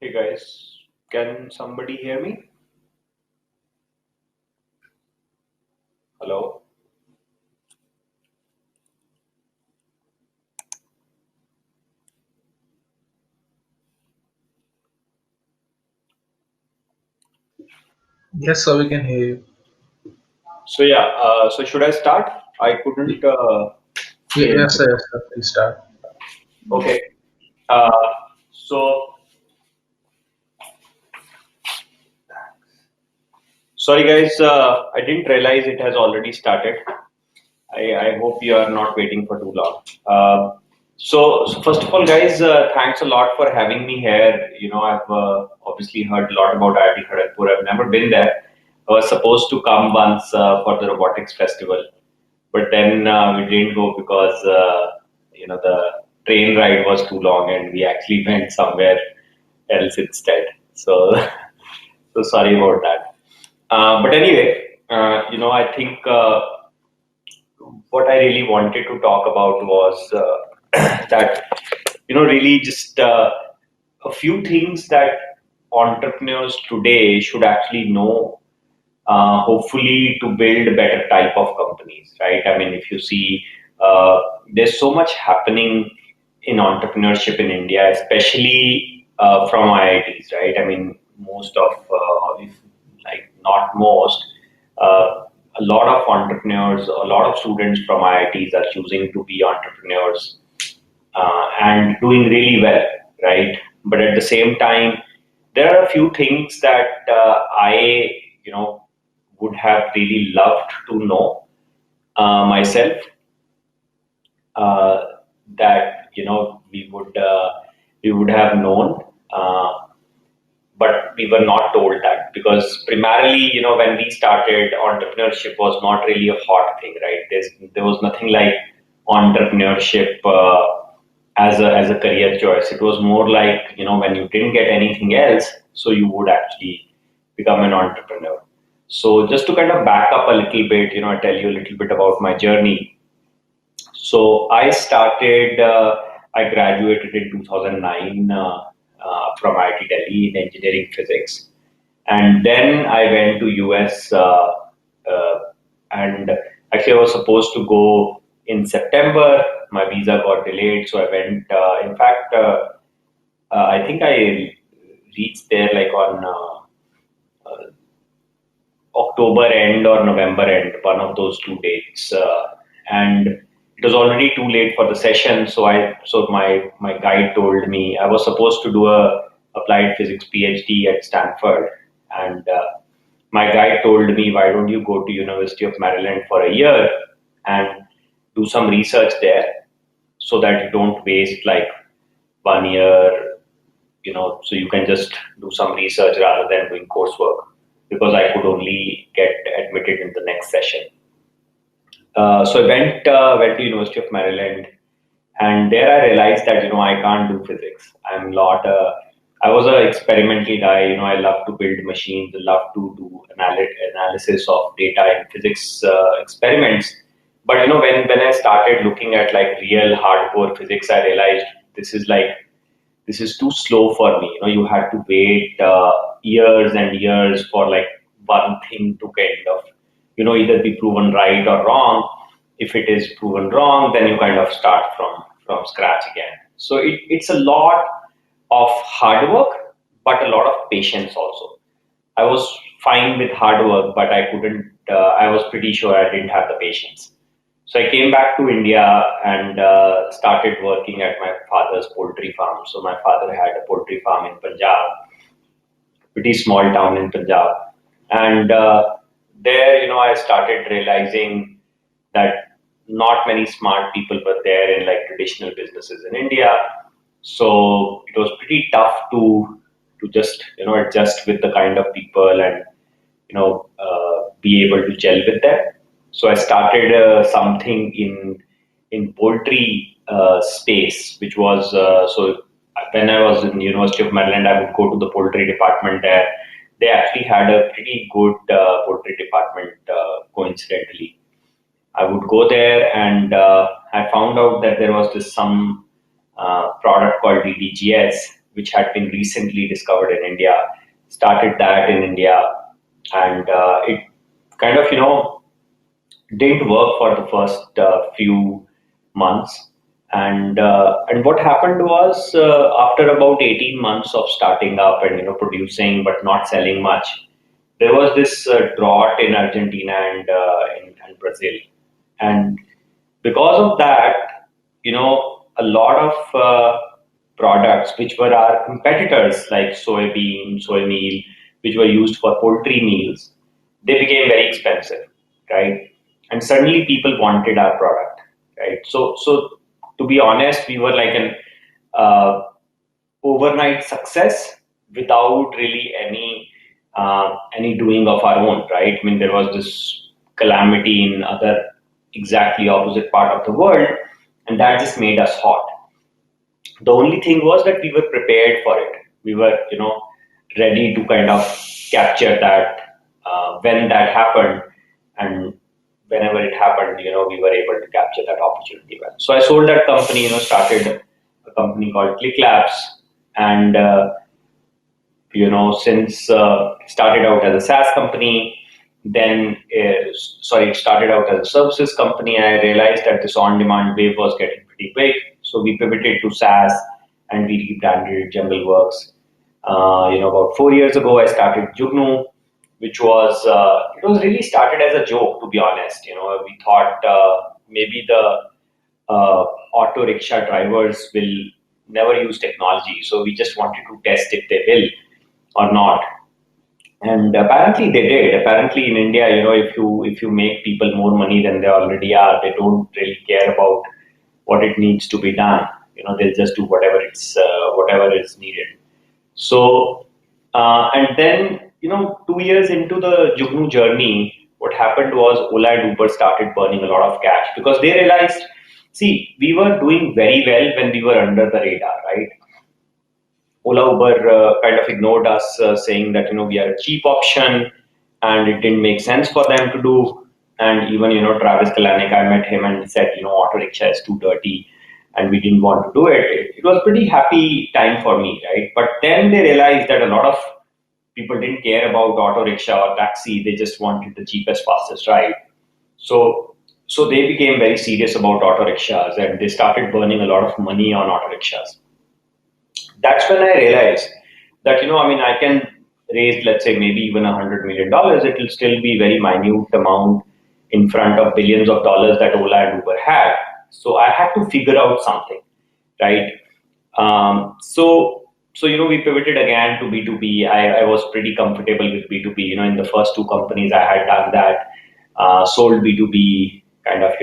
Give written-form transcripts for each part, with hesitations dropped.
Hey guys, can somebody hear me? Hello? Yes, sir, we can hear you. So should I start? I couldn't hear anything. Yes, sir, please start. Okay. Uh, so sorry guys, I didn't realize it has already started. I hope you are not waiting for too long. So first of all, guys, thanks a lot for having me here. I've obviously heard a lot about IIT Kharagpur. I've never been there. I was supposed to come once for the robotics festival, but then we didn't go because the train ride was too long, and we actually went somewhere else instead. So so sorry about that. But anyway, I think. What I really wanted to talk about was that, really just a few things that entrepreneurs today should actually know, hopefully, to build a better type of companies, right? I mean, if you see, uh, there's so much happening in entrepreneurship in India, especially from IITs, right? I mean, most of, if like not most, a lot of entrepreneurs, a lot of students from IITs are choosing to be entrepreneurs and doing really well, right? But at the same time, there are a few things that I would have really loved to know myself, uh, that we would have known, uh, but we were not told that because primarily, when we started, entrepreneurship was not really a hot thing, right? There was nothing like entrepreneurship as a career choice. It was more like, when you didn't get anything else, so you would actually become an entrepreneur. So just to kind of back up a little bit, I tell you a little bit about my journey. So I graduated in 2009 from IIT Delhi in engineering physics. And then I went to US, uh, and actually I was supposed to go in September. My visa got delayed, so I went. In fact, I think I reached there like on October end or November end, one of those two dates, and it was already too late for the session. So my guide told me I was supposed to do a applied physics PhD at Stanford, and my guide told me, why don't you go to University of Maryland for a year and do some research there, so that you don't waste like 1 year, so you can just do some research rather than doing coursework, because I could only get admitted in the next session. So I went to University of Maryland, and there I realized that I can't do physics. I'm not a I was an experimental guy. I love to build machines. I love to do analysis of data in physics experiments. But when I started looking at like real hardcore physics, I realized this is like this is too slow for me. You had to wait years and years for like one thing to kind of, either be proven right or wrong. If it is proven wrong, then you kind of start from scratch again. So it's a lot of hard work, but a lot of patience also. I was fine with hard work, but I couldn't. I was pretty sure I didn't have the patience. So I came back to India and started working at my father's poultry farm. So my father had a poultry farm in Punjab, pretty small town in Punjab, and there, I started realizing that not many smart people were there in like traditional businesses in India. So it was pretty tough to just adjust with the kind of people and be able to gel with them. So I started something in poultry space, which was when I was in University of Maryland, I would go to the poultry department there. They actually had a pretty good poultry department, coincidentally. I would go there, and I found out that there was this some product called DDGS, which had been recently discovered in India. Started that in India, and it kind of didn't work for the first few months. And what happened was, after about 18 months of starting up and producing but not selling much, there was this drought in Argentina and in Brazil, and because of that, a lot of products which were our competitors, like soybean, soy meal, which were used for poultry meals, they became very expensive, right? And suddenly people wanted our product, right? So to be honest, we were like an uh, overnight success without really any doing of our own, right? I mean, there was this calamity in other exactly opposite part of the world, and that just made us hot. The only thing was that we were prepared for it. We were, ready to kind of capture that when that happened, and whenever it happened, we were able to capture that opportunity well. So I sold that company, started a company called Click Labs, and since it started out as a SaaS company, then it started out as a services company. I realized that this on-demand wave was getting pretty big, so we pivoted to SaaS and we rebranded JungleWorks. About 4 years ago, I started Jugnu, which was it was really started as a joke, to be honest. We thought maybe the auto rickshaw drivers will never use technology, so we just wanted to test if they will or not. And apparently they did. Apparently in India, if you make people more money than they already are, they don't really care about what it needs to be done. They'll just do whatever is needed. So and then 2 years into the Jugnu journey, what happened was Ola and Uber started burning a lot of cash because they realized, see, we were doing very well when we were under the radar, right? Ola Uber kind of ignored us, saying that we are a cheap option, and it didn't make sense for them to do. And even Travis Kalanick, I met him and he said auto rickshaw is too dirty, and we didn't want to do it. It was pretty happy time for me, right? But then they realized that a lot of people didn't care about auto rickshaw or taxi; they just wanted the cheapest, fastest ride. So so they became very serious about auto rickshaws, and they started burning a lot of money on auto rickshaws. That's when I realized that I mean, I can raise, let's say, maybe even $100 million. It will still be very minute amount in front of billions of dollars that Ola and Uber had. So I had to figure out something, right? So we pivoted again to B2B. I was pretty comfortable with B2B. In the first two companies I had done that, sold B2B, kind of.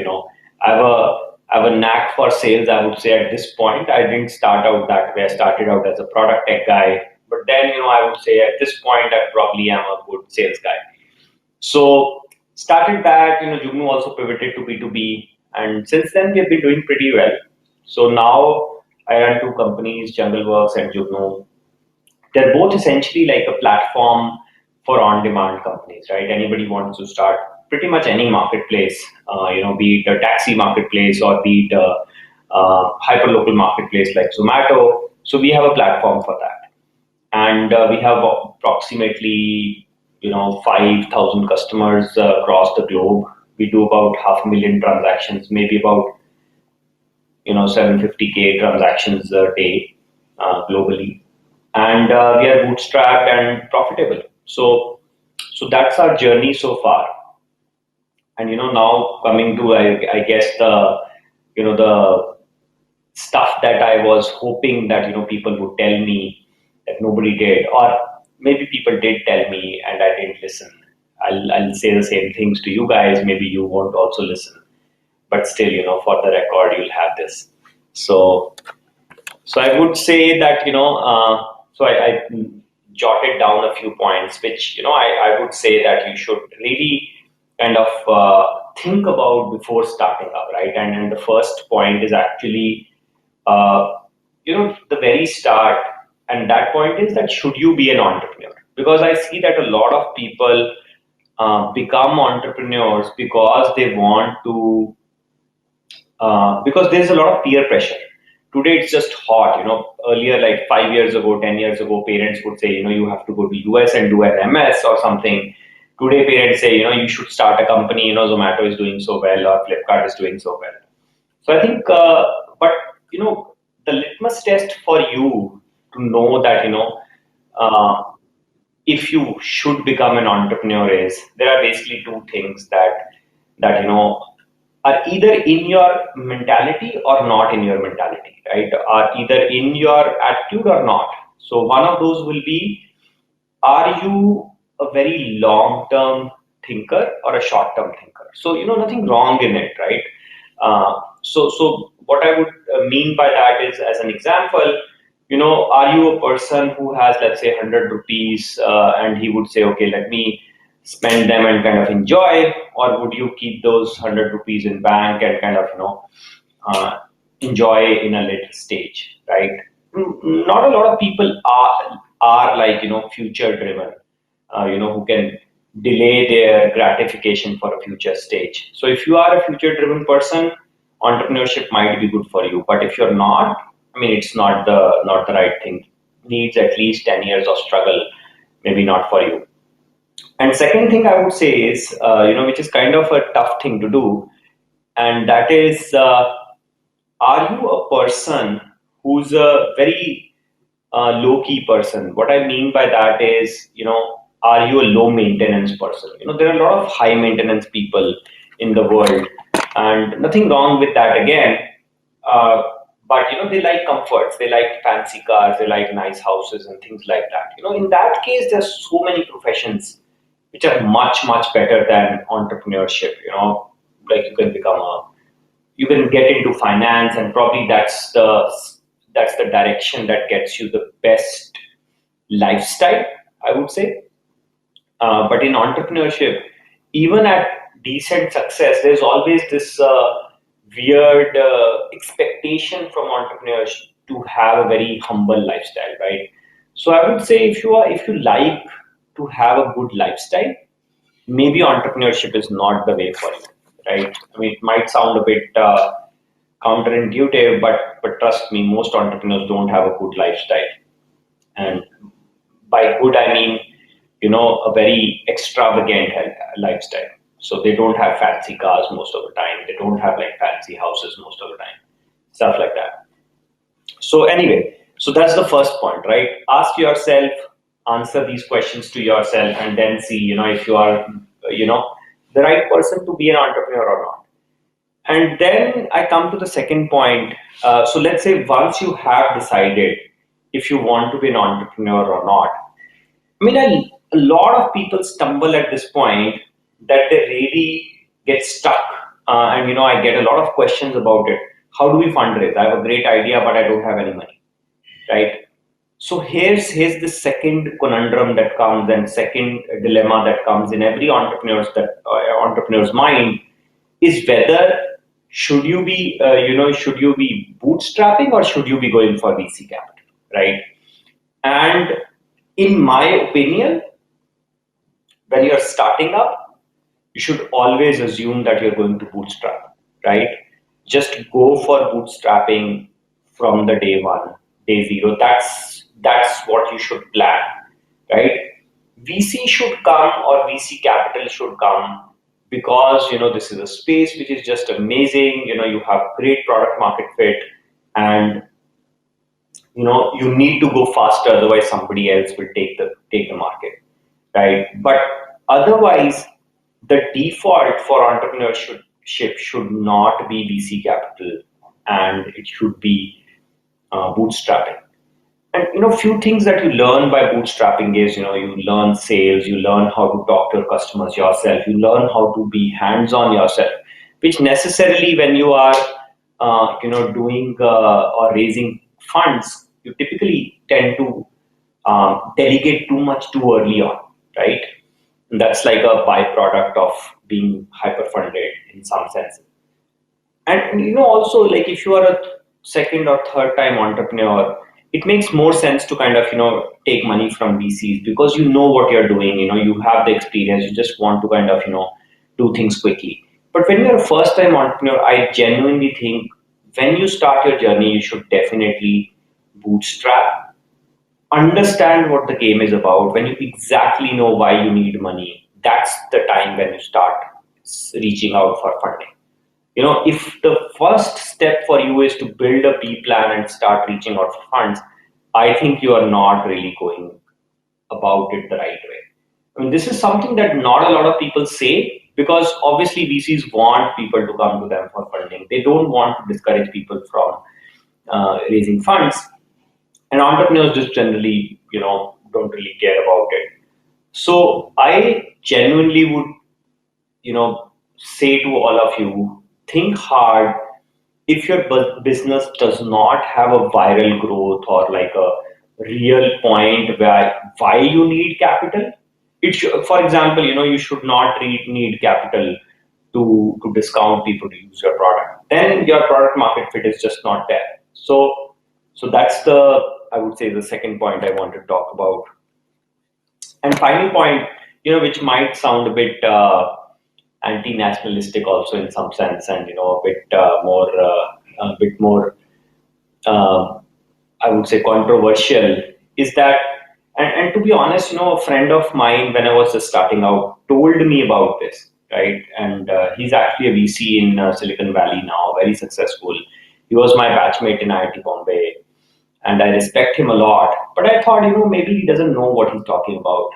I have a knack for sales, I would say. At this point, I didn't start out that way. I started out as a product tech guy, but then I would say at this point I probably am a good sales guy. So started that. Jugnu also pivoted to B2B, and since then we have been doing pretty well. So now I run two companies, JungleWorks and Jugnu. They're both essentially like a platform for on-demand companies, right? Anybody wants to start pretty much any marketplace, be it a taxi marketplace or be it a hyper-local marketplace like Zomato. So we have a platform for that, and we have approximately 5,000 customers across the globe. We do about 500,000 transactions, maybe about 750K transactions a day globally, and we are bootstrapped and profitable. So that's our journey so far. And now coming to, I guess, the stuff that I was hoping that people would tell me that nobody did, or maybe people did tell me and I didn't listen. I'll say the same things to you guys. Maybe you won't also listen, but still, for the record, you'll have this. So I would say that I jotted down a few points, which I would say that you should really kind of think about before starting up, right? And the first point is actually uh, the very start, and that point is that should you be an entrepreneur? Because I see that a lot of people become entrepreneurs because they want to, because there's a lot of peer pressure. Today it's just hot. Earlier, like 5 years ago, 10 years ago, parents would say, you have to go to US and do an MS or something. Today, parents say, you should start a company. Zomato is doing so well or Flipkart is doing so well. So I think, but the litmus test for you to know that, uh, if you should become an entrepreneur is there are basically two things that are either in your mentality or not in your mentality, right? Are either in your attitude or not. So one of those will be, are you a very long term thinker or a short term thinker? So nothing wrong in it, right? So what I would mean by that is, as an example, are you a person who has, let's say, 100 rupees, and he would say, okay, let me spend them and kind of enjoy, or would you keep those 100 rupees in bank and kind of uh, enjoy in a later stage, right? Not a lot of people are like future driven, who can delay their gratification for a future stage. So if you are a future driven person, entrepreneurship might be good for you. But if you're not, I mean, it's not the right thing. Needs at least 10 years of struggle, maybe not for you. And second thing I would say is, which is kind of a tough thing to do, and that is, are you a person who's a very low key person? What I mean by that is, are you a low maintenance person? There are a lot of high maintenance people in the world, and nothing wrong with that again. Uh, but they like comforts, they like fancy cars, they like nice houses and things like that. In that case, there's so many professions which are much better than entrepreneurship. Like you can get into finance, and probably that's the direction that gets you the best lifestyle, I would say. But in entrepreneurship, even at decent success, there's always this weird expectation from entrepreneurs to have a very humble lifestyle, right? So I would say, if you like to have a good lifestyle, maybe entrepreneurship is not the way for you, right? I mean, it might sound a bit counterintuitive, but trust me, most entrepreneurs don't have a good lifestyle. And by good, I mean, a very extravagant lifestyle. So they don't have fancy cars most of the time. They don't have like fancy houses most of the time, stuff like that. So anyway, so that's the first point, right? Ask yourself, answer these questions to yourself, and then see, if you are, you know, the right person to be an entrepreneur or not. And then I come to the second point. So let's say once you have decided if you want to be an entrepreneur or not, I mean, a lot of people stumble at this point that they really get stuck. And, I get a lot of questions about it. How do we fundraise? I have a great idea, but I don't have any money, right? So here's the second conundrum that comes, and second dilemma that comes in every entrepreneur's mind is whether should you be bootstrapping or should you be going for VC capital, right? And in my opinion, when you're starting up, you should always assume that you're going to bootstrap, right? Just go for bootstrapping from the day one, day zero. That's what you should plan, right? VC should come, or VC capital should come, because this is a space which is just amazing. You have great product market fit, and you need to go faster, otherwise somebody else will take the market, right? But otherwise, the default for entrepreneurship should not be VC capital, and it should be bootstrapping. And few things that you learn by bootstrapping is, you learn sales, you learn how to talk to your customers yourself, you learn how to be hands-on yourself, which necessarily when you are doing or raising funds, you typically tend to delegate too much too early on, right? And that's like a byproduct of being hyper-funded in some sense. And also, like, if you are a second or third time entrepreneur, it makes more sense to kind of take money from VCs, because you know what you're doing. You have the experience. You just want to kind of do things quickly. But when you're a first time entrepreneur, I genuinely think when you start your journey, you should definitely bootstrap, understand what the game is about. When you exactly know why you need money, that's the time when you start reaching out for funding. If the first step for you is to build a B plan and start reaching out for funds, I think you are not really going about it the right way. I mean, this is something that not a lot of people say, because obviously VCs want people to come to them for funding. They don't want to discourage people from raising funds, and entrepreneurs just generally, don't really care about it. So I genuinely would, say to all of you, think hard. If your business does not have a viral growth or like a real point where why you need capital, it should, for example, you should not need capital to discount people to use your product. Then your product market fit is just not there. So that's the, I would say, the second point I want to talk about. And final point, which might sound a bit anti-nationalistic also in some sense, and a bit more, uh, I would say, controversial, is that, and to be honest, a friend of mine when I was just starting out told me about this, right? And he's actually a VC in Silicon Valley now, very successful. He was my batchmate in IIT Bombay, and I respect him a lot. But I thought, maybe he doesn't know what he's talking about.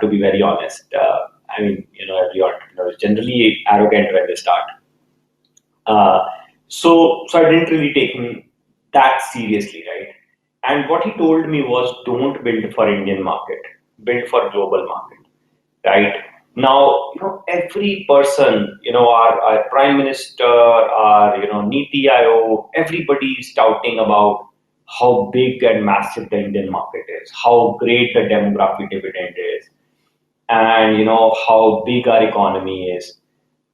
To be very honest, I mean, every entrepreneur is generally arrogant when they start. So I didn't really take him that seriously, right? And what he told me was, don't build for Indian market, build for global market, right? Now, every person, our prime minister, our, Niti Aayog, everybody is touting about how big and massive the Indian market is, how great the demographic dividend is, and how big our economy is.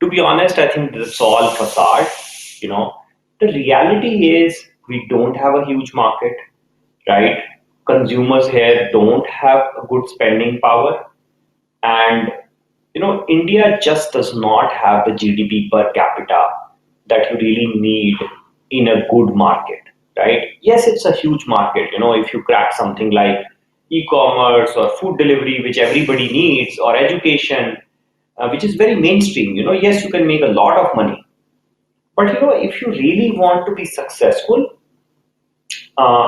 To be honest, I think this is all facade. You know, the reality is we don't have a huge market, right? Consumers here don't have a good spending power, and India just does not have the GDP per capita that you really need in a good market, right? Yes, it's a huge market. If you crack something like e-commerce or food delivery, which everybody needs, or education, which is very mainstream, yes, you can make a lot of money. But if you really want to be successful, uh,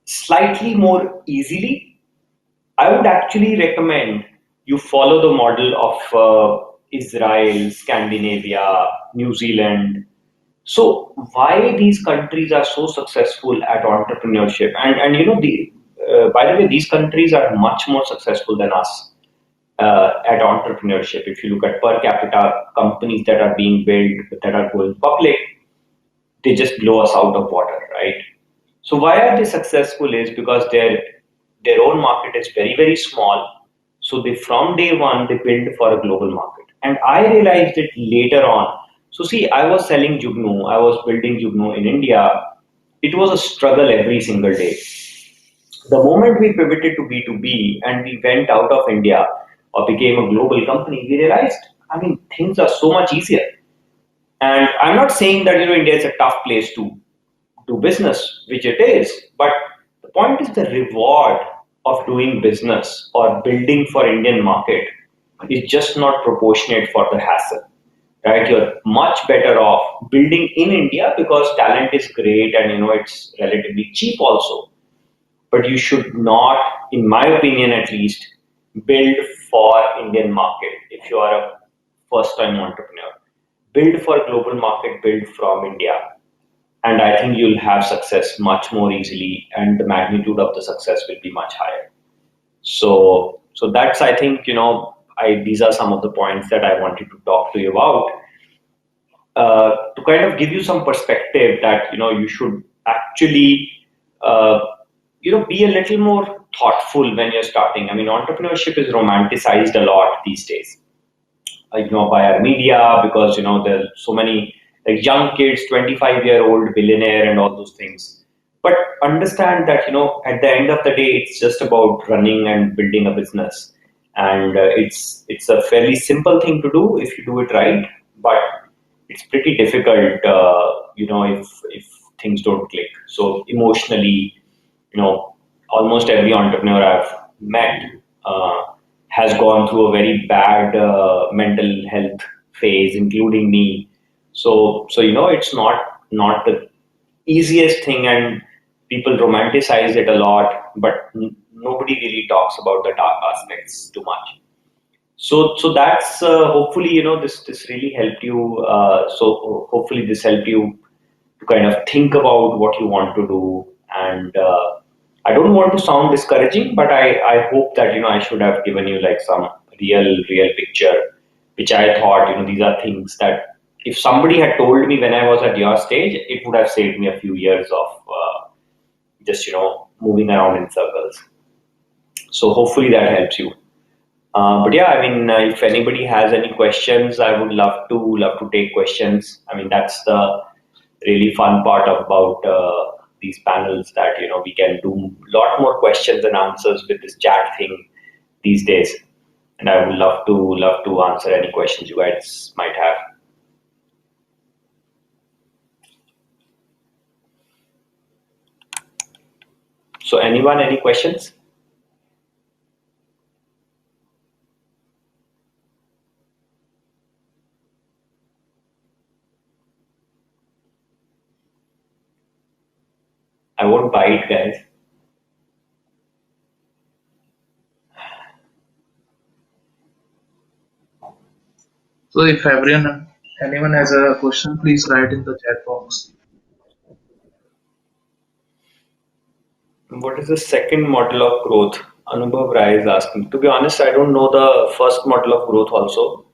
slightly more easily, I would actually recommend you follow the model of Israel, Scandinavia, New Zealand. So why these countries are so successful at entrepreneurship, and by the way, these countries are much more successful than us at entrepreneurship. If you look at per capita companies that are being built, that are going public, they just blow us out of water, right? So why are they successful is because their own market is very, very small. So they, from day one, they build for a global market. And I realized it later on. So see, I was selling Jugnu, I was building Jugnu in India. It was a struggle every single day. The moment we pivoted to B2B and we went out of India or became a global company, we realized, I mean, things are so much easier. And I'm not saying that India is a tough place to do business, which it is, but the point is the reward of doing business or building for Indian market is just not proportionate for the hassle. Right? You're much better off building in India because talent is great and it's relatively cheap also. But you should not, in my opinion at least, build for Indian market if you are a first time entrepreneur. Build for global market, build from India, and I think you'll have success much more easily, and the magnitude of the success will be much higher. So that's, I think, I these are some of the points that I wanted to talk to you about, to kind of give you some perspective that you should actually uh, be a little more thoughtful when you're starting. I mean, entrepreneurship is romanticized a lot these days, by our media, because there's so many like young kids, 25-year-old billionaire and all those things. But understand that at the end of the day, it's just about running and building a business, and it's a fairly simple thing to do if you do it right, but it's pretty difficult, if things don't click. So emotionally, almost every entrepreneur I've met has gone through a very bad mental health phase, including me. So it's not the easiest thing, and people romanticize it a lot, but nobody really talks about the dark aspects too much. So that's hopefully this really helped you. So hopefully this helped you to kind of think about what you want to do. And I don't want to sound discouraging, but I hope that I should have given you like some real picture, which I thought these are things that if somebody had told me when I was at your stage, it would have saved me a few years of just moving around in circles. So hopefully that helps you. But yeah, I mean, if anybody has any questions, I would love to take questions. I mean, that's the really fun part about these panels, that we can do a lot more questions and answers with this chat thing these days. And I would love to answer any questions you guys might have. So anyone, any questions? I won't bite, guys. So if anyone has a question, please write in the chat box. What is the second model of growth? Anubhav Rai is asking. To be honest, I don't know the first model of growth also.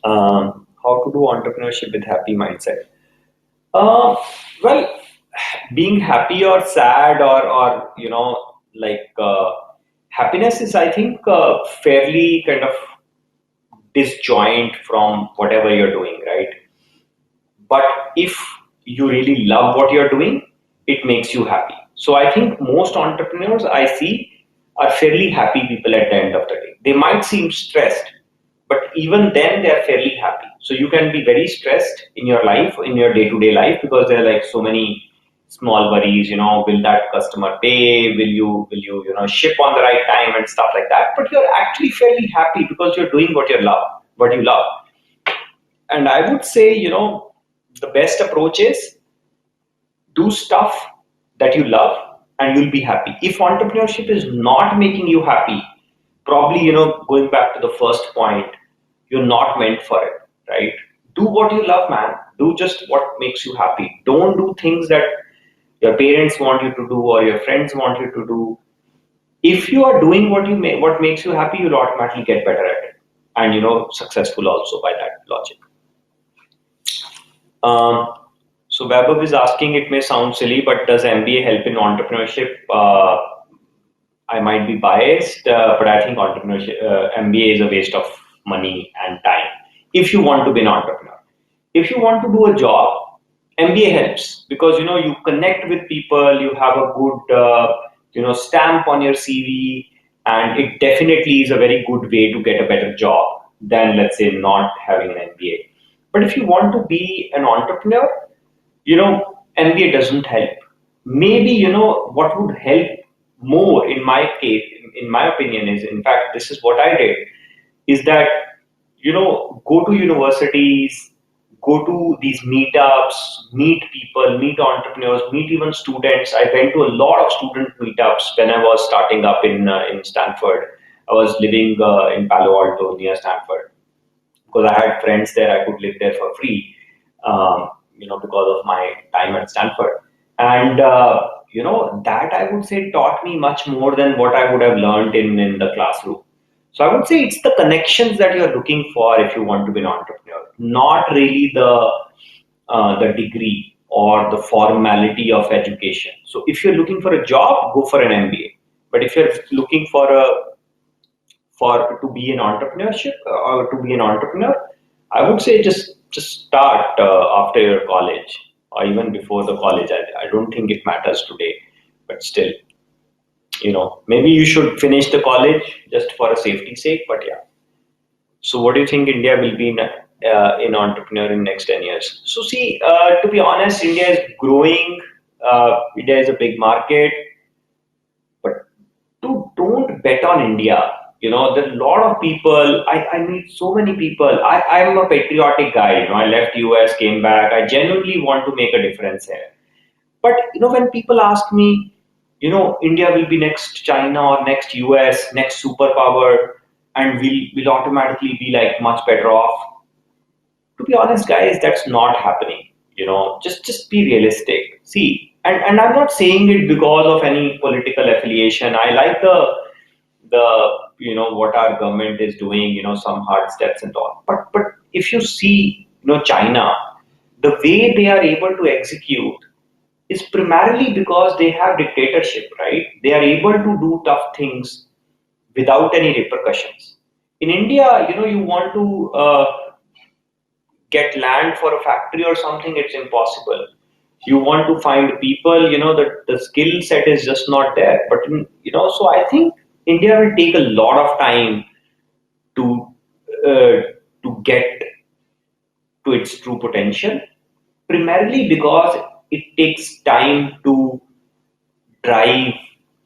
How to do entrepreneurship with happy mindset? Uh, well, being happy or sad or like happiness is, I think, fairly kind of disjoint from whatever you're doing, right? But if you really love what you're doing, it makes you happy. So I think most entrepreneurs I see are fairly happy people at the end of the day. They might seem stressed, but even then they're fairly happy. So you can be very stressed in your life, in your day-to-day life, because there are like so many small worries, will that customer pay, will you ship on the right time and stuff like that, but you're actually fairly happy because you're doing what you love. And I would say, the best approach is do stuff that you love and you'll be happy. If entrepreneurship is not making you happy, probably, going back to the first point, you're not meant for it, right? Do what you love, man. Do just what makes you happy. Don't do things that your parents want you to do or your friends want you to do. If you are doing what makes you happy, you'll automatically get better at it, and successful also by that logic. Um, so Vaibhav is asking, it may sound silly, but does MBA help in entrepreneurship? I might be biased, but I think entrepreneurship MBA is a waste of money and time if you want to be an entrepreneur. If you want to do a job, MBA helps because you connect with people, you have a good stamp on your CV, and it definitely is a very good way to get a better job than, let's say, not having an MBA. But if you want to be an entrepreneur, MBA doesn't help. Maybe what would help more in my case, in my opinion, is, in fact, this is what I did, is that go to universities, go to these meetups, meet people, meet entrepreneurs, meet even students. I went to a lot of student meetups when I was starting up in Stanford. I was living in Palo Alto near Stanford because I had friends there. I could live there for free, because of my time at Stanford. And that, I would say, taught me much more than what I would have learned in the classroom. So I would say it's the connections that you're looking for if you want to be an entrepreneur, not really the degree or the formality of education. So if you're looking for a job, go for an MBA. But if you're looking for to be an entrepreneurship or to be an entrepreneur, I would say just start after your college or even before the college. I don't think it matters today, but still, maybe you should finish the college just for a safety sake. But yeah. So what do you think India will be in in entrepreneur in next 10 years? So see, to be honest, India is growing. India is a big market, but don't bet on India. There are a lot of people. I meet so many people. I'm a patriotic guy. I left US, came back. I genuinely want to make a difference here. But when people ask me, India will be next China or next US, next superpower, and we'll automatically be like much better off. To be honest, guys, that's not happening. Just be realistic. See, and I'm not saying it because of any political affiliation. I like the what our government is doing. Some hard steps and all. But if you see, China, the way they are able to execute is primarily because they have dictatorship, right? They are able to do tough things without any repercussions. In India, you want to get land for a factory or something, it's impossible. You want to find people, the skill set is just not there. But so I think India will take a lot of time to uh, to get to its true potential, primarily because it takes time to drive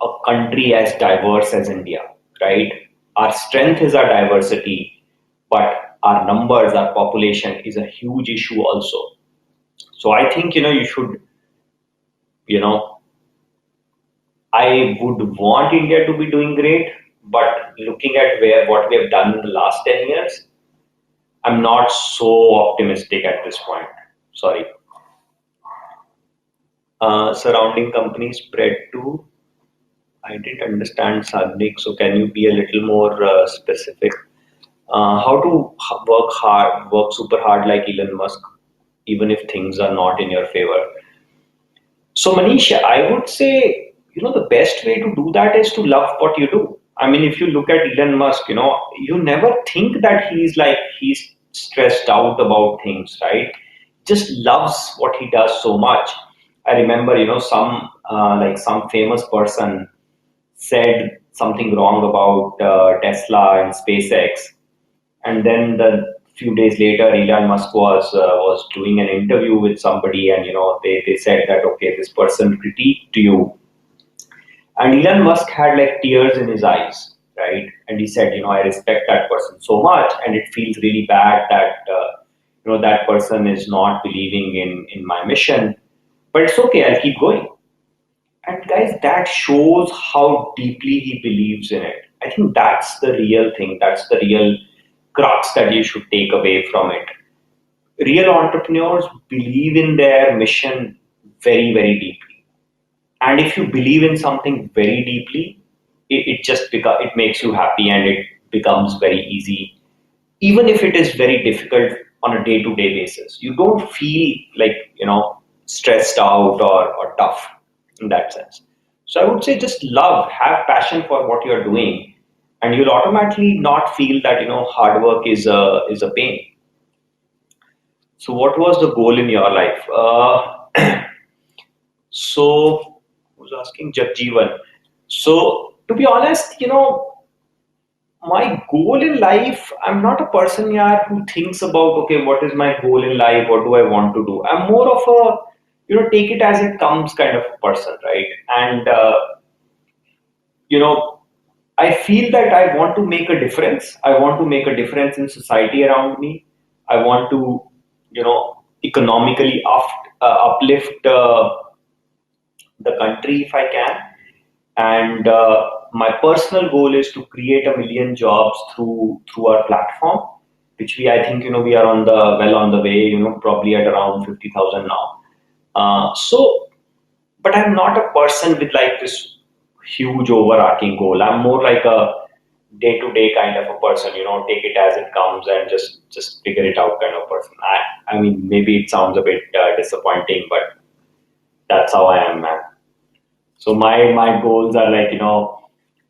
a country as diverse as India, right? Our strength is our diversity, but our numbers, our population is a huge issue also. So I think, you should, you know, I would want India to be doing great, but looking at what we have done in the last 10 years, I'm not so optimistic at this point. Sorry. Surrounding companies spread to, I didn't understand Sadhnik, so can you be a little more specific? How to work super hard like Elon Musk, even if things are not in your favor. So Manish, I would say, the best way to do that is to love what you do. I mean, if you look at Elon Musk, you never think that he's stressed out about things, right? Just loves what he does so much. I remember, some famous person said something wrong about Tesla and SpaceX, and then the few days later, Elon Musk was doing an interview with somebody, and they said that okay, this person critiqued you, and Elon Musk had like tears in his eyes, right? And he said, I respect that person so much, and it feels really bad that that person is not believing in my mission, but it's okay, I'll keep going. And guys, that shows how deeply he believes in it. I think that's the real thing. That's the real crux that you should take away from it. Real entrepreneurs believe in their mission very, very deeply. And if you believe in something very deeply, it makes you happy and it becomes very easy. Even if it is very difficult on a day-to-day basis, you don't feel like, stressed out or tough in that sense. So I would say just love, have passion for what you're doing, and you'll automatically not feel that hard work is a pain. So what was the goal in your life? So who's asking? Jagjeevan. So to be honest, my goal in life, I'm not a person yeah, who thinks about okay, what is my goal in life? What do I want to do? I'm more of a take it as it comes kind of person, right? And you know, I feel that I want to make a difference. I want to make a difference in society around me. I want to, economically uplift the country if I can. And my personal goal is to create 1 million jobs through our platform, which I think we are on the way. Probably at around 50,000 now. So, but I'm not a person with like this huge overarching goal. I'm more like a day to day kind of a person. Take it as it comes and just figure it out kind of person. I mean, maybe it sounds a bit disappointing, but that's how I am, man. So my goals are like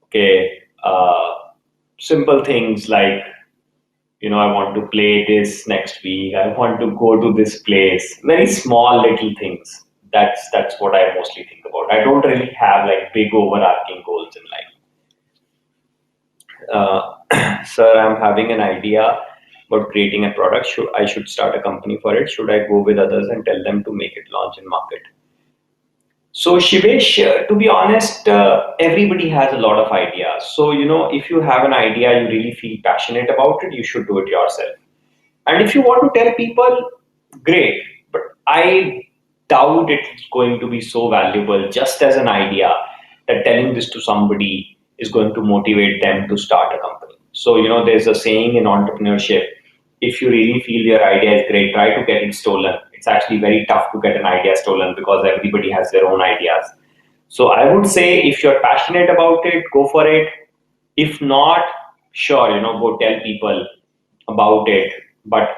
okay, simple things like I want to play this next week. I want to go to this place. Very small little things. That's what I mostly think about. I don't really have like big overarching goals in life. Sir, I'm having an idea. about creating a product. I should start a company for it? Should I go with others and tell them to make it launch in market? So Shivesh, to be honest, everybody has a lot of ideas. So if you have an idea, you really feel passionate about it, you should do it yourself. And if you want to tell people, great. But I doubt it's going to be so valuable just as an idea that telling this to somebody is going to motivate them to start a company. So, there's a saying in entrepreneurship, if you really feel your idea is great, try to get it stolen. It's actually very tough to get an idea stolen because everybody has their own ideas. So I would say if you're passionate about it, go for it. If not, sure, go tell people about it, but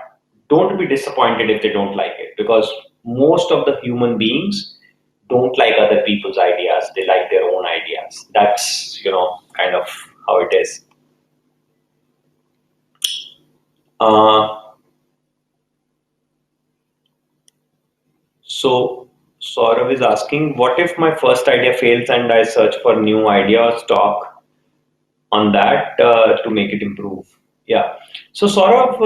don't be disappointed if they don't like it because most of the human beings don't like other people's ideas. They like their own ideas. That's, kind of how it is. Uh, so Saurav is asking, what if my first idea fails and I search for new idea or stock on that to make it improve? Yeah. So Saurav,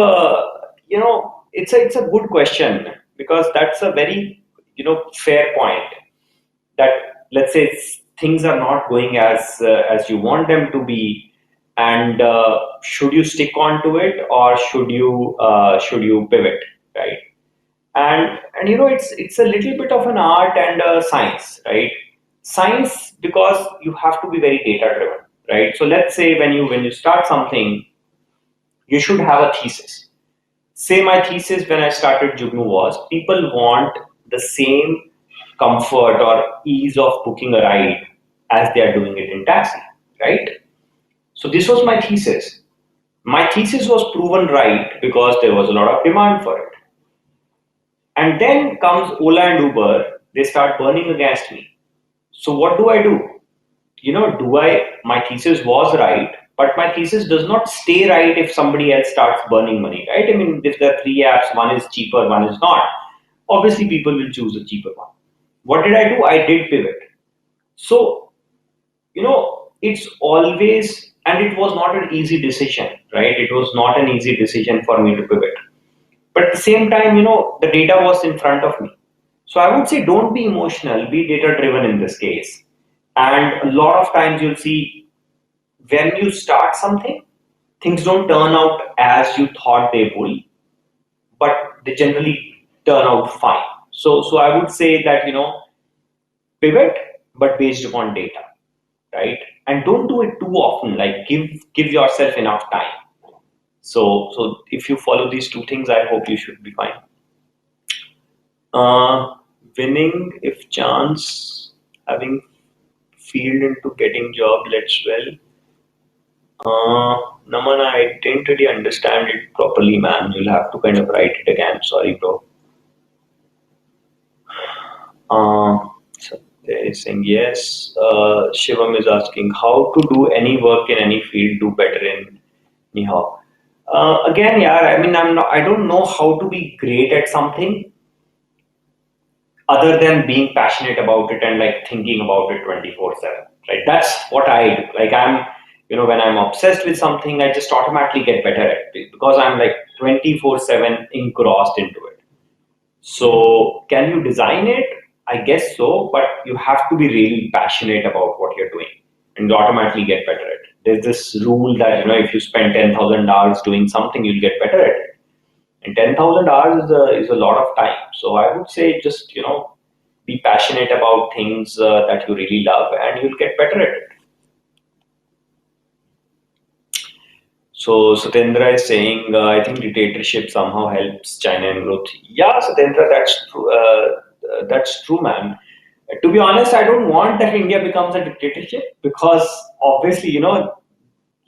it's a good question because that's a very fair point. That let's say things are not going as you want them to be, and should you stick on to it or should you pivot, right? And it's a little bit of an art and a science, right? Science because you have to be very data driven, right? So let's say when you start something, you should have a thesis. Say my thesis when I started Jugnu was people want the same comfort or ease of booking a ride as they are doing it in taxi, right? So this was my thesis. My thesis was proven right because there was a lot of demand for it. And then comes Ola and Uber, they start burning against me. So what do I do? My thesis was right, but my thesis does not stay right if somebody else starts burning money, right? I mean, if there are three apps, one is cheaper, one is not, obviously people will choose the cheaper one. What did I do? I did pivot. So, it's always, and it was not an easy decision, right? It was not an easy decision for me to pivot. But at the same time, the data was in front of me. So I would say don't be emotional, be data driven in this case. And a lot of times you'll see when you start something, things don't turn out as you thought they would, but they generally turn out fine. So I would say that, pivot, but based upon data, right? And don't do it too often. Like give yourself enough time. So if you follow these two things, I hope you should be fine. Uh, Winning if chance, having field into getting job, let's well. Naman, I didn't really understand it properly, man. You'll have to kind of write it again. Sorry, bro. So they're saying yes. Shivam is asking how to do any work in any field, do better in Nihao. Again, yeah, I mean, I don't know how to be great at something other than being passionate about it and like thinking about it 24/7, right? That's what I do. Like when I'm obsessed with something, I just automatically get better at it because I'm like 24/7 engrossed into it. So can you design it? I guess so, but you have to be really passionate about what you're doing and you automatically get better at it. There's this rule that, if you spend 10,000 hours doing something, you'll get better at it. And 10,000 hours is a lot of time. So I would say just, be passionate about things that you really love and you'll get better at it. So Satendra is saying, I think dictatorship somehow helps China in growth. Yeah, Satendra, that's true. That's true, man. To be honest, I don't want that India becomes a dictatorship because obviously,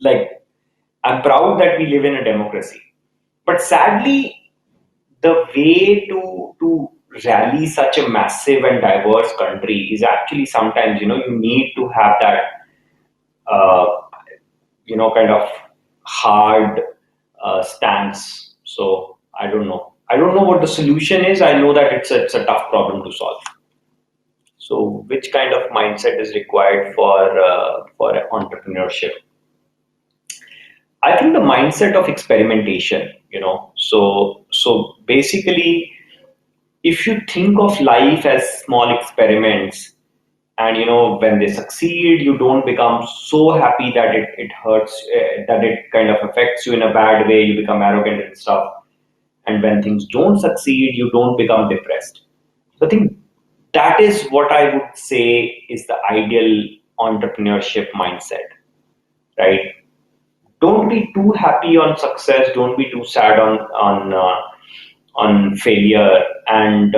like I'm proud that we live in a democracy. But sadly, the way to rally such a massive and diverse country is actually sometimes, you need to have that, uh, kind of hard stance. So I don't know. I don't know what the solution is. I know that it's a tough problem to solve. So which kind of mindset is required for entrepreneurship? I think the mindset of experimentation, so basically, if you think of life as small experiments, and when they succeed, you don't become so happy that it hurts, that it kind of affects you in a bad way, you become arrogant and stuff. And when things don't succeed, you don't become depressed. So I think that is what I would say is the ideal entrepreneurship mindset, right? Don't be too happy on success, don't be too sad on failure, and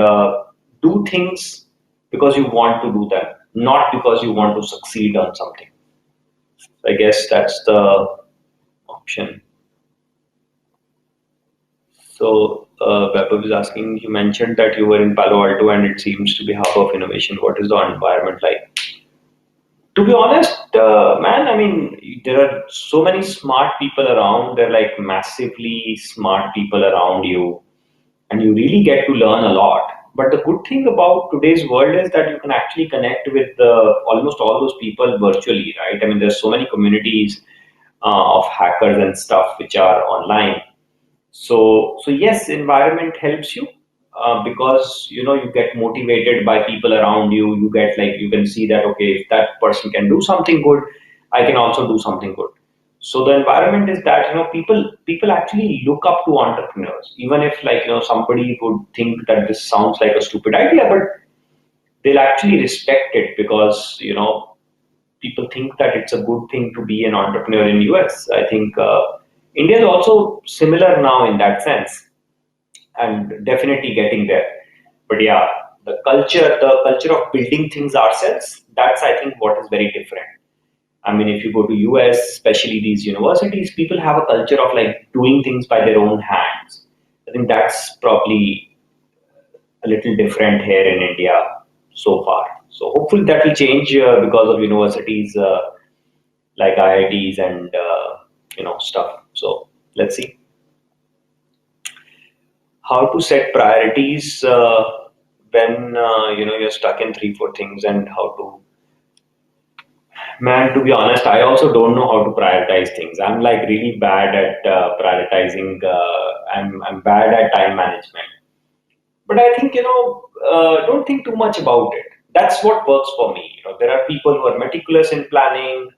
do things because you want to do them, not because you want to succeed on something. I guess that's the option. So, Vaibhav is asking, you mentioned that you were in Palo Alto and it seems to be hub of innovation. What is the environment like? To be honest, man, I mean, there are so many smart people around. There are like massively smart people around you, and you really get to learn a lot. But the good thing about today's world is that you can actually connect with almost all those people virtually, right? I mean, there's so many communities of hackers and stuff which are online. So yes, environment helps you because you get motivated by people around you. You get like you can see that okay, if that person can do something good, I can also do something good. So the environment is that people actually look up to entrepreneurs, even if like somebody would think that this sounds like a stupid idea, but they'll actually respect it because people think that it's a good thing to be an entrepreneur in US. I think India is also similar now in that sense, and definitely getting there. But yeah, the culture of building things ourselves, that's I think what is very different. I mean, if you go to US, especially these universities, people have a culture of like doing things by their own hands. I think that's probably a little different here in India so far. So hopefully that will change because of universities like IITs and stuff. So let's see how to set priorities when you're stuck in three four things, and how to. Man, to be honest, I also don't know how to prioritize things. I'm like really bad at prioritizing. I'm bad at time management. But I think don't think too much about it. That's what works for me. There are people who are meticulous in planning,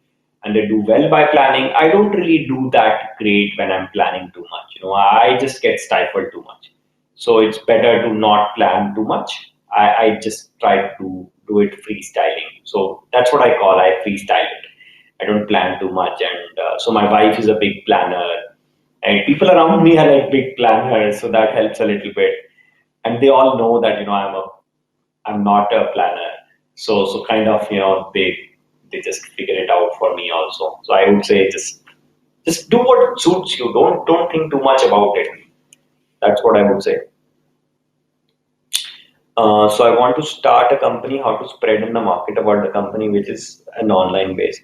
and they do well by planning. I don't really do that great when I'm planning too much. I just get stifled too much. So it's better to not plan too much. I just try to do it freestyling. So that's what I call I freestyle it. I don't plan too much, and so my wife is a big planner, and people around me are like big planners, so that helps a little bit. And they all know that I'm not a planner, so kind of they just figure it out for me also. So I would say just do what suits you. Don't think too much about it. That's what I would say. So I want to start a company. How to spread in the market about the company, which is an online base.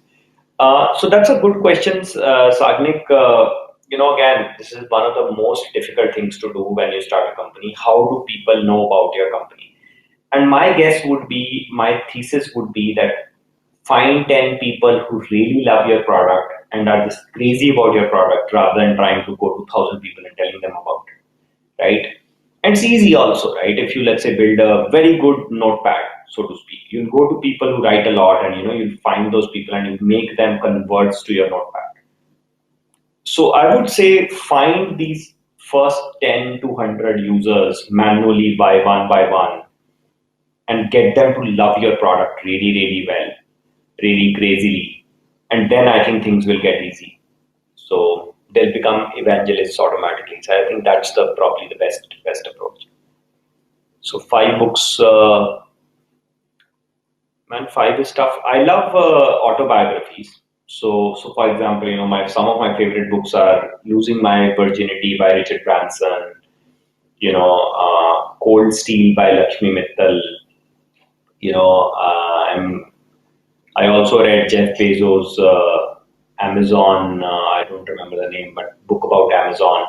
So that's a good question, Sagnik. Again, this is one of the most difficult things to do when you start a company. How do people know about your company? And my guess would be, my thesis would be that find 10 people who really love your product and are just crazy about your product rather than trying to go to 1,000 people and telling them about it, right? And it's easy also, right? If you, let's say, build a very good notepad, so to speak, you'll go to people who write a lot, and you'll find those people and you make them converts to your notepad. So I would say find these first 10 to 100 users manually by one, and get them to love your product really, really well, really crazily. And then I think things will get easy. So they'll become evangelists automatically. So I think that's the probably the best approach. So 5 books, man, 5 is tough. I love autobiographies. So for example, my some of my favorite books are Losing My Virginity by Richard Branson, Cold Steel by Lakshmi Mittal. I also read Jeff Bezos' Amazon. I don't remember the name, but book about Amazon.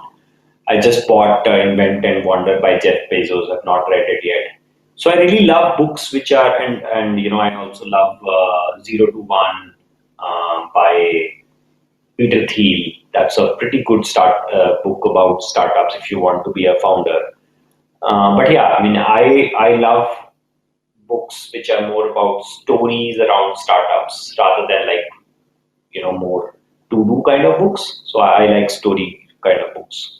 I just bought Invent and Wonder by Jeff Bezos. I've not read it yet. So I really love books which are, and I also love Zero to One by Peter Thiel. That's a pretty good start book about startups if you want to be a founder. But yeah, I mean, I love books which are more about stories around startups rather than like more to do kind of books. So I like story kind of books.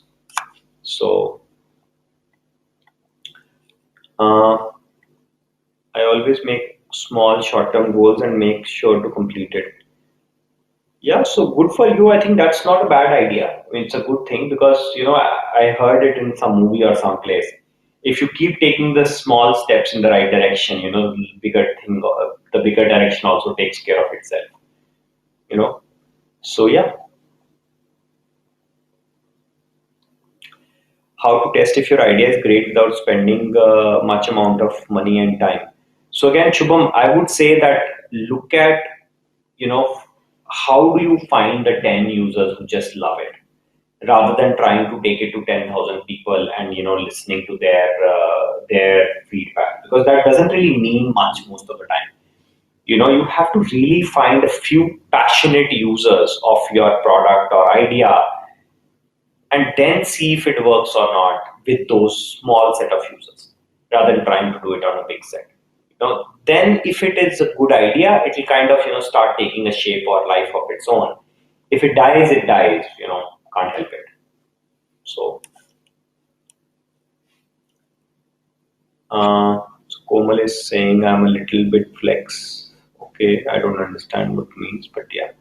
So uh, I always make small short term goals and make sure to complete it. Yeah, so good for you. I think that's not a bad idea. I mean, it's a good thing because, I heard it in some movie or someplace. If you keep taking the small steps in the right direction, the bigger direction also takes care of itself, you know. So yeah, how to test if your idea is great without spending much amount of money and time. So again, Shubham, I would say that look at, you know, how do you find the 10 users who just love it? Rather than trying to take it to 10,000 people and listening to their feedback, because that doesn't really mean much most of the time. You have to really find a few passionate users of your product or idea and then see if it works or not with those small set of users rather than trying to do it on a big set. Then if it is a good idea, it will kind of start taking a shape or life of its own. If it dies, it dies. Can't help it. So so Komal is saying I'm a little bit flex. Okay, I don't understand what it means, but yeah.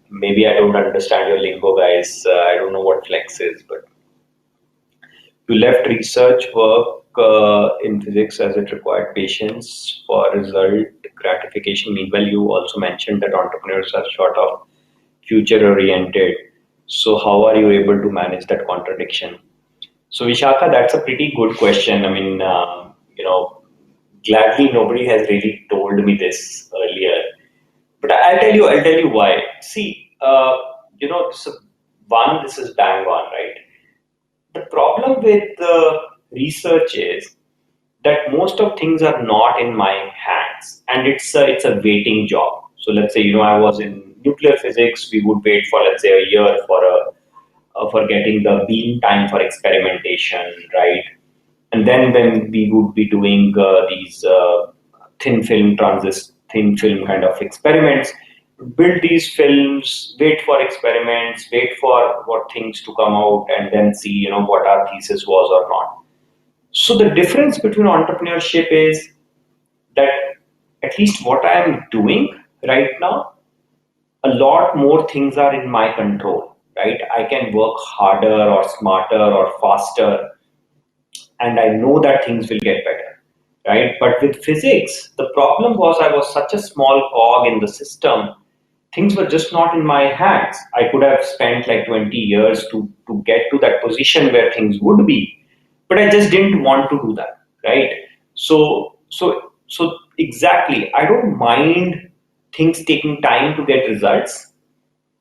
Maybe I don't understand your lingo, guys. I don't know what flex is, but you left research work in physics as it required patience for result gratification. Meanwhile, you also mentioned that entrepreneurs are sort of future oriented. So, how are you able to manage that contradiction? So, Vishaka, that's a pretty good question. I mean, gladly nobody has really told me this earlier. But I'll tell you why. See, this is bang on, right? The problem with research is that most of things are not in my hands, and it's a waiting job. So let's say I was in nuclear physics, we would wait for let's say a year for getting the beam time for experimentation, right? And then when we would be doing these thin film kind of experiments, build these films, wait for experiments, wait for what things to come out, and then see what our thesis was or not. So the difference between entrepreneurship is that at least what I am doing right now, a lot more things are in my control, right? I can work harder or smarter or faster, and I know that things will get better, right? But with physics, the problem was I was such a small cog in the system. Things were just not in my hands. I could have spent like 20 years to get to that position where things would be, but I just didn't want to do that, right? So exactly, I don't mind things taking time to get results,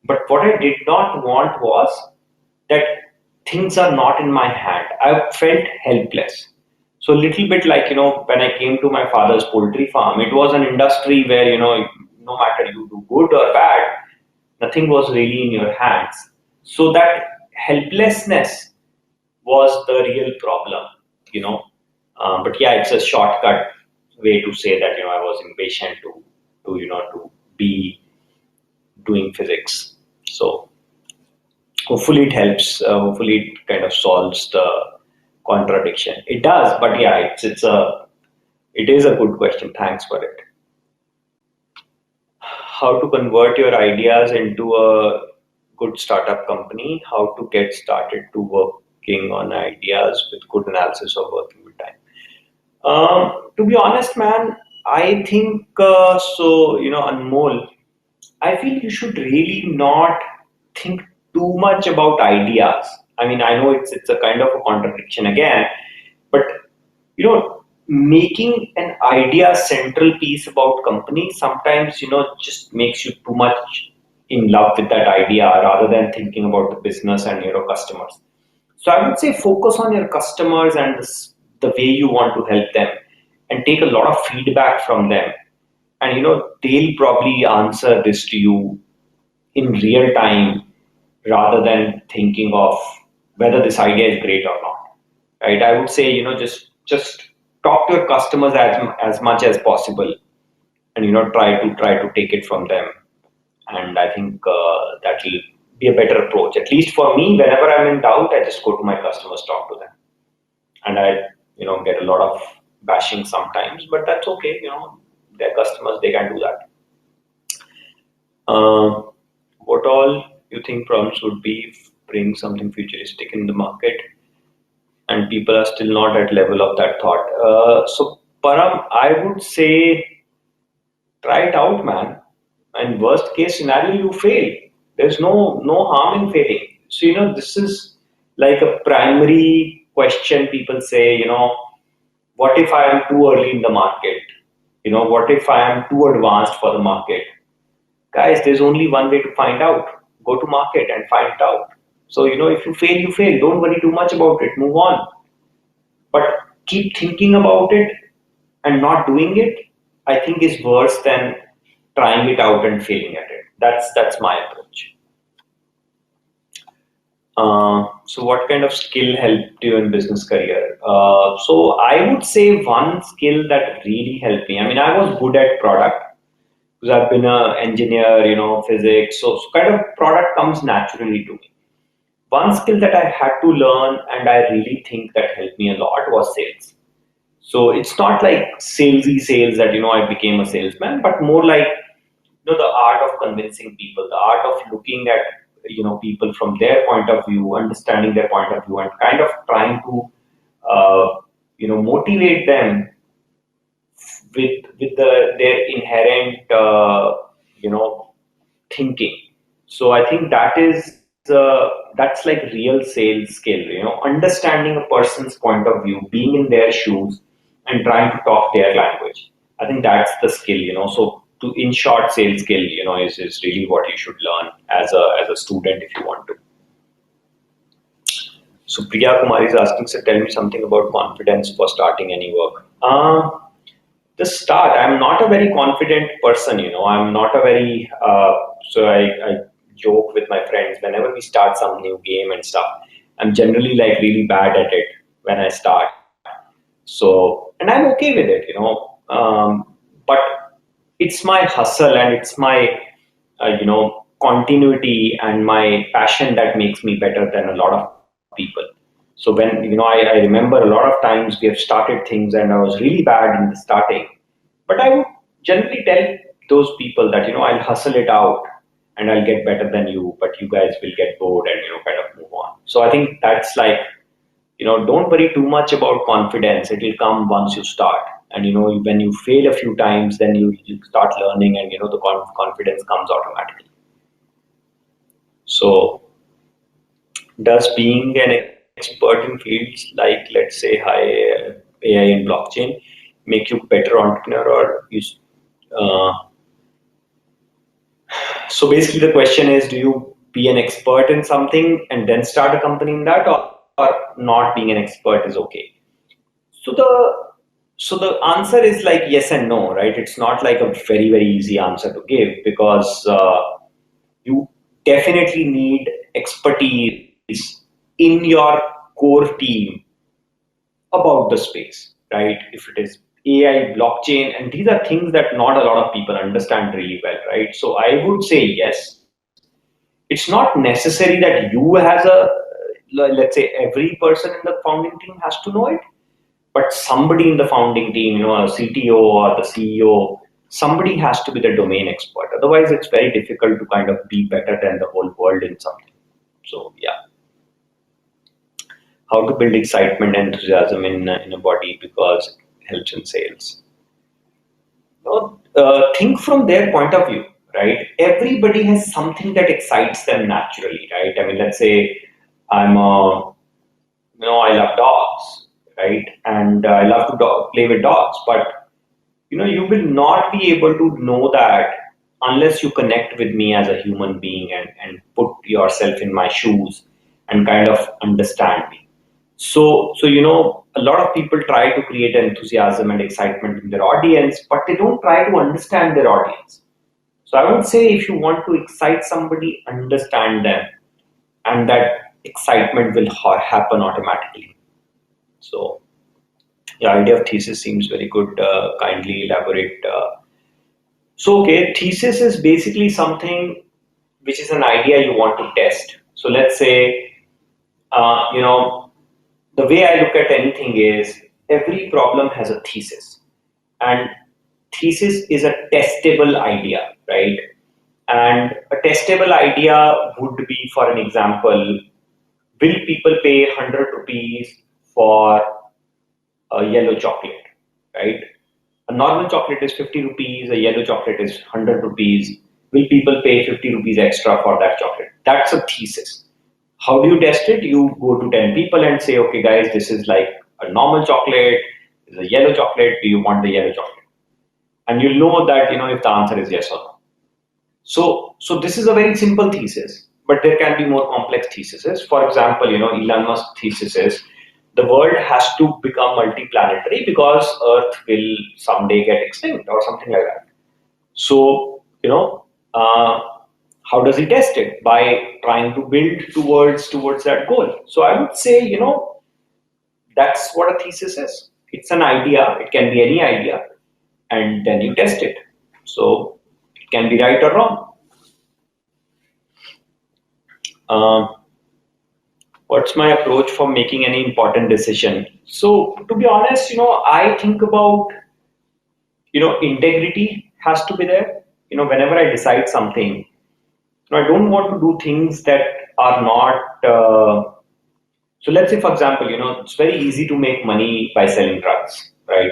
but what I did not want was that things are not in my hand. I felt helpless. So a little bit like, when I came to my father's poultry farm, it was an industry where, no matter you do good or bad, nothing was really in your hands. So that helplessness was the real problem, you know. But yeah, it's a shortcut way to say that, I was impatient to be doing physics. So hopefully it helps. Hopefully it kind of solves the contradiction. It does, but yeah, it is a good question. Thanks for it. How to convert your ideas into a good startup company? How to get started to working on ideas with good analysis of working with time? To be honest, man, I think so. Anmol, I feel you should really not think too much about ideas. I mean, I know it's a kind of a contradiction again, but making an idea central piece about company sometimes just makes you too much in love with that idea rather than thinking about the business and your customers. So I would say focus on your customers and the way you want to help them, and take a lot of feedback from them, and they'll probably answer this to you in real time rather than thinking of whether this idea is great or not. Right? I would say, just talk to your customers as much as possible, and try to take it from them. And I think that will be a better approach. At least for me, whenever I'm in doubt, I just go to my customers, talk to them, and I get a lot of bashing sometimes, but that's okay. They're customers; they can do that. Uh, what all you think problems would be if bring something futuristic in the market and people are still not at level of that thought? So Param, I would say try it out, man. And worst case scenario, you fail. There's no harm in failing. So this is like a primary question. People say, what if I am too early in the market? What if I am too advanced for the market? Guys, there's only one way to find out. Go to market and find it out. So if you fail, you fail. Don't worry too much about it. Move on. But keep thinking about it and not doing it, I think, is worse than trying it out and failing at it. That's my approach. So what kind of skill helped you in business career? So I would say one skill that really helped me. I mean, I was good at product because I've been an engineer, physics. So kind of product comes naturally to me. One skill that I had to learn and I really think that helped me a lot was sales. So it's not like salesy sales that I became a salesman, but more like the art of convincing people, the art of looking at people from their point of view, understanding their point of view, and kind of trying to motivate them with their inherent thinking. So I think that's like real sales skill. Understanding a person's point of view, being in their shoes, and trying to talk their language. I think that's the skill. So to in short, sales skill is really what you should learn as a student if you want to. So Priya Kumari is asking, so tell me something about confidence for starting any work. The start, I'm not a very confident person. I'm not a very so I joke with my friends whenever we start some new game and stuff. I'm generally like really bad at it when I start. So, and I'm okay with it. But it's my hustle and it's my continuity and my passion that makes me better than a lot of people. So when I remember a lot of times we have started things and I was really bad in the starting, but I would generally tell those people that I'll hustle it out and I'll get better than you, but you guys will get bored and kind of move on. So I think that's like don't worry too much about confidence. It will come once you start. And when you fail a few times, then you start learning, and the confidence comes automatically. So does being an expert in fields like, let's say, high AI and blockchain make you better entrepreneur, or so basically the question is, do you be an expert in something and then start a company in that, or not being an expert is okay? So the answer is like yes and no, right? It's not like a very, very easy answer to give, because you definitely need expertise in your core team about the space, right? If it is AI, blockchain, and these are things that not a lot of people understand really well, right? So I would say yes. It's not necessary that you as let's say every person in the founding team has to know it, but somebody in the founding team, a CTO or the CEO, somebody has to be the domain expert. Otherwise, it's very difficult to kind of be better than the whole world in something. So yeah, how to build excitement and enthusiasm in a body because it helps in sales. Think from their point of view, right? Everybody has something that excites them naturally, right? I mean, let's say I love dogs, right? And I love to play with dogs, but you will not be able to know that unless you connect with me as a human being and put yourself in my shoes and kind of understand me. So a lot of people try to create enthusiasm and excitement in their audience, but they don't try to understand their audience. So I would say if you want to excite somebody, understand them, and that excitement will happen automatically. So the idea of thesis seems very good. Kindly elaborate. So okay, thesis is basically something which is an idea you want to test. So let's say, you know, the way I look at anything is every problem has a thesis, and thesis is a testable idea, right? And a testable idea would be, for an example, will people pay 100 rupees for a yellow chocolate, right? A normal chocolate is 50 rupees, a yellow chocolate is 100 rupees. Will people pay 50 rupees extra for that chocolate? That's a thesis. How do you test it? You go to 10 people and say, okay, guys, this is like a normal chocolate, this is a yellow chocolate. Do you want the yellow chocolate? And you'll know that, if the answer is yes or no. So this is a very simple thesis, but there can be more complex theses. For example, Elon Musk thesis is the world has to become multiplanetary because Earth will someday get extinct or something like that. So, how does he test it? By trying to build towards that goal. So I would say, that's what a thesis is. It's an idea. It can be any idea, and then you test it. So it can be right or wrong. Um, what's my approach for making any important decision? So to be honest, I think about, integrity has to be there. Whenever I decide something, I don't want to do things that are not. So let's say, for example, it's very easy to make money by selling drugs, right?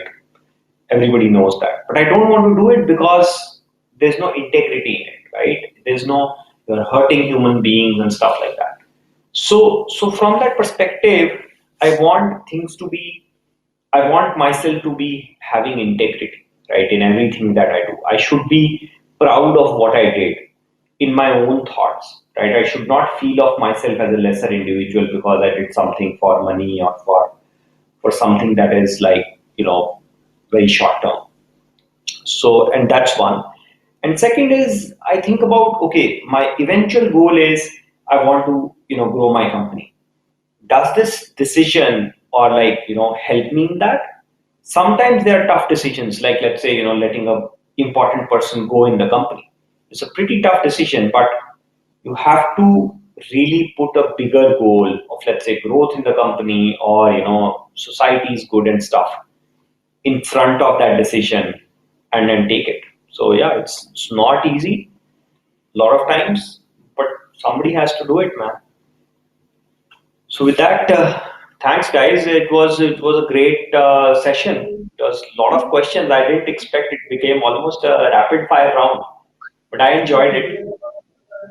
Everybody knows that, but I don't want to do it because there's no integrity in it, right? There's no, you're hurting human beings and stuff like that. So from that perspective, I want things to be, I want myself to be having integrity, right, in everything that I do. I should be proud of what I did in my own thoughts, right? I should not feel of myself as a lesser individual because I did something for money or for something that is like, very short term. So, and that's one. And second is, I think about, okay, my eventual goal is I want to, grow my company. Does this decision or like, help me in that? Sometimes there are tough decisions, like let's say, letting a important person go in the company. It's a pretty tough decision, but you have to really put a bigger goal of, let's say, growth in the company or, society is good and stuff in front of that decision and then take it. So yeah, it's not easy a lot of times, but somebody has to do it, man. So with that, thanks guys. It was a great session. There was a lot of questions. I didn't expect it became almost a rapid fire round, but I enjoyed it.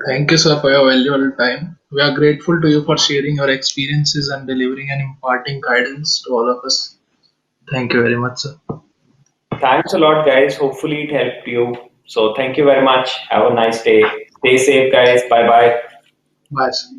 Thank you, sir, for your valuable time. We are grateful to you for sharing your experiences and delivering and imparting guidance to all of us. Thank you very much, sir. Thanks a lot, guys. Hopefully it helped you. So thank you very much. Have a nice day. Stay safe, guys. Bye bye. Bye, sir.